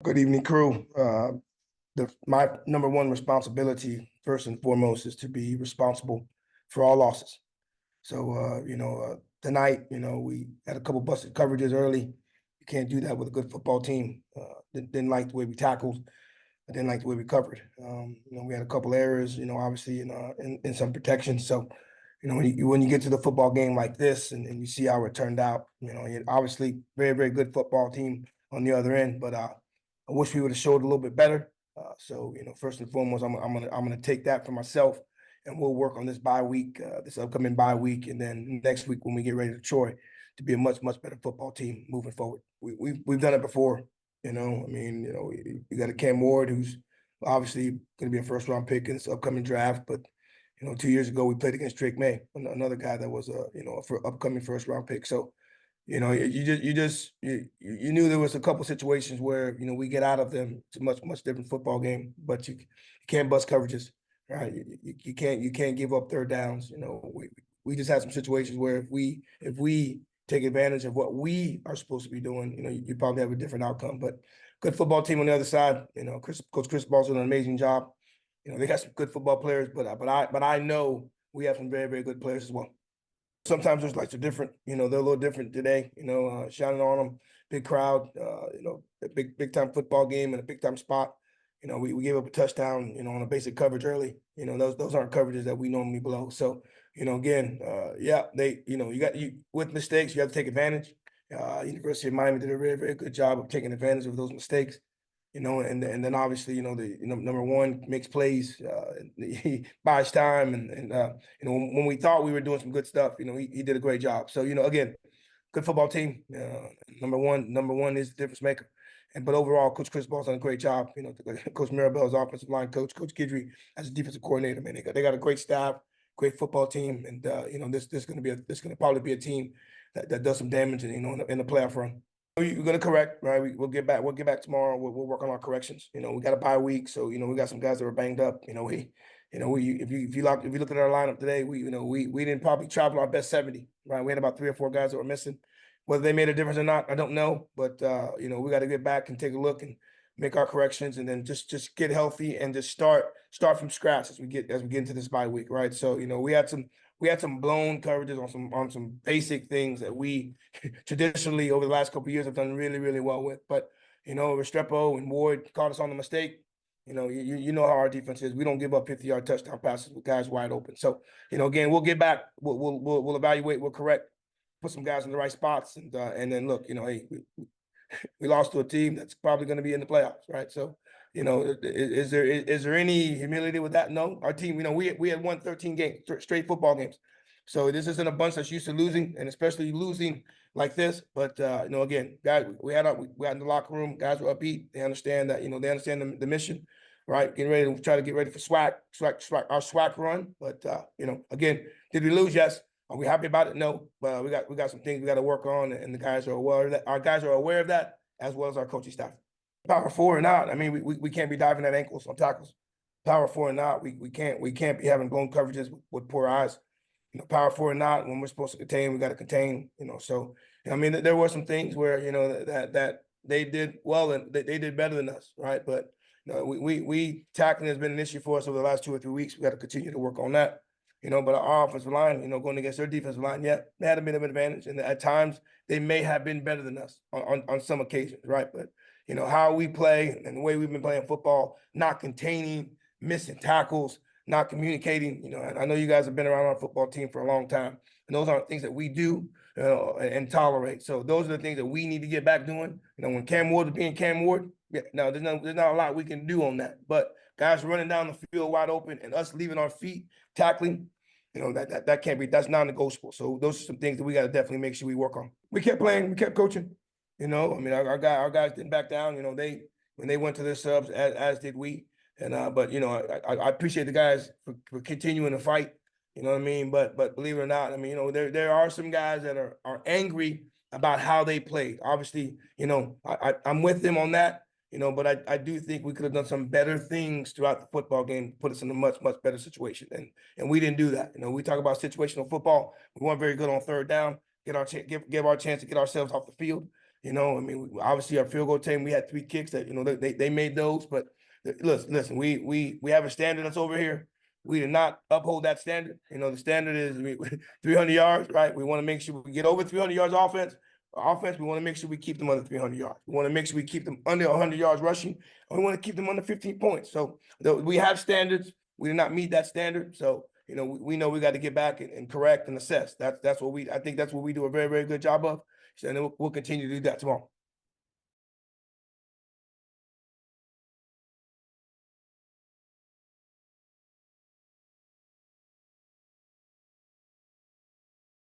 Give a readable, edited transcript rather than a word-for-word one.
Good evening, crew. My number one responsibility, first and foremost, is to be responsible for all losses. So, tonight, we had a couple busted coverages early. You can't do that with a good football team. Didn't like the way we tackled. I didn't like the way we covered. We had a couple errors, obviously in some protection. So, when you get to the football game like this and you see how it turned out, obviously very, very good football team on the other end, but I wish we would have showed a little bit better. So, first and foremost, I'm gonna take that for myself, and we'll work on this bye week, this upcoming bye week, and then next week when we get ready to Troy, to be a much better football team moving forward. We've done it before. You got a Cam Ward who's obviously going to be a first round pick in this upcoming draft, but 2 years ago we played against Drake May, another guy that was a upcoming first round pick. So you knew there was a couple situations where we get out of them. It's a much different football game, but you can't bust coverages, right? You can't give up third downs. We just had some situations where if we take advantage of what we are supposed to be doing, you probably have a different outcome. But good football team on the other side. Coach Chris Ball's doing an amazing job. They got some good football players, but I know we have some very, very good players as well. Sometimes those lights are different. They're a little different today. Shining on them, big crowd. A big time football game and a big time spot. We gave up a touchdown. On a basic coverage early. Those aren't coverages that we normally blow. So again, with mistakes, you have to take advantage. University of Miami did a very, very good job of taking advantage of those mistakes. And then obviously, number one makes plays, he buys time, and when we thought we were doing some good stuff, he did a great job. So again, good football team. Number one is the difference maker. But overall, Coach Chris Ball's done a great job. Coach Mirabel's offensive line coach, Coach Guidry as a defensive coordinator. Man, they got a great staff, great football team, and this going to probably be a team that does some damage, in the playoff run. We're going to correct, right? We'll get back tomorrow. We'll work on our corrections. We got a bye week, so we got some guys that were banged up. If you look at our lineup today, we didn't probably travel our best 70, right? We had about 3 or 4 guys that were missing. Whether they made a difference or not, I don't know. But we got to get back and take a look and make our corrections, and then just get healthy and just start from scratch as we get into this bye week, right? So we had some blown coverages on some basic things that we traditionally over the last couple of years have done really, really well with. But Restrepo and Ward caught us on the mistake. You know how our defense is. We don't give up 50-yard touchdown passes with guys wide open. So again, we'll get back. We'll evaluate. We'll correct. Put some guys in the right spots, and then look. Hey, we lost to a team that's probably going to be in the playoffs, right? So is there any humility with that? No, our team, we had won 13 games, straight football games. So this isn't a bunch that's used to losing, and especially losing like this. But again, guys, we had in the locker room, guys were upbeat. They understand that, they understand the mission, right? Getting ready to try to get ready for our SWAC run. But again, did we lose? Yes. Are we happy about it? No. But we got some things we got to work on, and the guys are aware of that. Our guys are aware of that, as well as our coaching staff. Power 4 or not, I mean, we can't be diving at ankles on tackles. Power 4 or not, we can't be having blown coverages with poor eyes. Power 4 or not, when we're supposed to contain, we got to contain. So I mean, there were some things where that they did well and they did better than us, right? But we tackling has been an issue for us over the last 2 or 3 weeks. We got to continue to work on that. But our offensive line, going against their defensive line, yeah, they had a bit of an advantage, and at times they may have been better than us on some occasions, right? But how we play and the way we've been playing football, not containing, missing tackles, not communicating. I know you guys have been around our football team for a long time, and those aren't things that we do and tolerate. So those are the things that we need to get back doing. When Cam Ward is being Cam Ward, yeah, no, there's not a lot we can do on that. But guys running down the field wide open and us leaving our feet tackling, that can't be. That's non-negotiable. So those are some things that we got to definitely make sure we work on. We kept playing. We kept coaching. I mean, our guys didn't back down. When they went to their subs, as did we. And but I appreciate the guys for continuing to fight. You know what I mean? But believe it or not, I mean, there are some guys that are angry about how they played. Obviously, I'm with them on that. But I do think we could have done some better things throughout the football game to put us in a much better situation. And we didn't do that. We talk about situational football. We weren't very good on third down. Give our chance to get ourselves off the field. You know, I mean, obviously our field goal team, we had 3 kicks that, you know, they made those, but listen, we have a standard that's over here. We did not uphold that standard. You know, the standard is 300 yards, right? We want to make sure we get over 300 yards offense. Offense, we want to make sure we keep them under 300 yards. We want to make sure we keep them under 100 yards rushing. And we want to keep them under 15 points. So we have standards. We did not meet that standard. So, you know, we know we got to get back and correct and assess. I think that's what we do a very, very good job of. So, and we'll continue to do that tomorrow.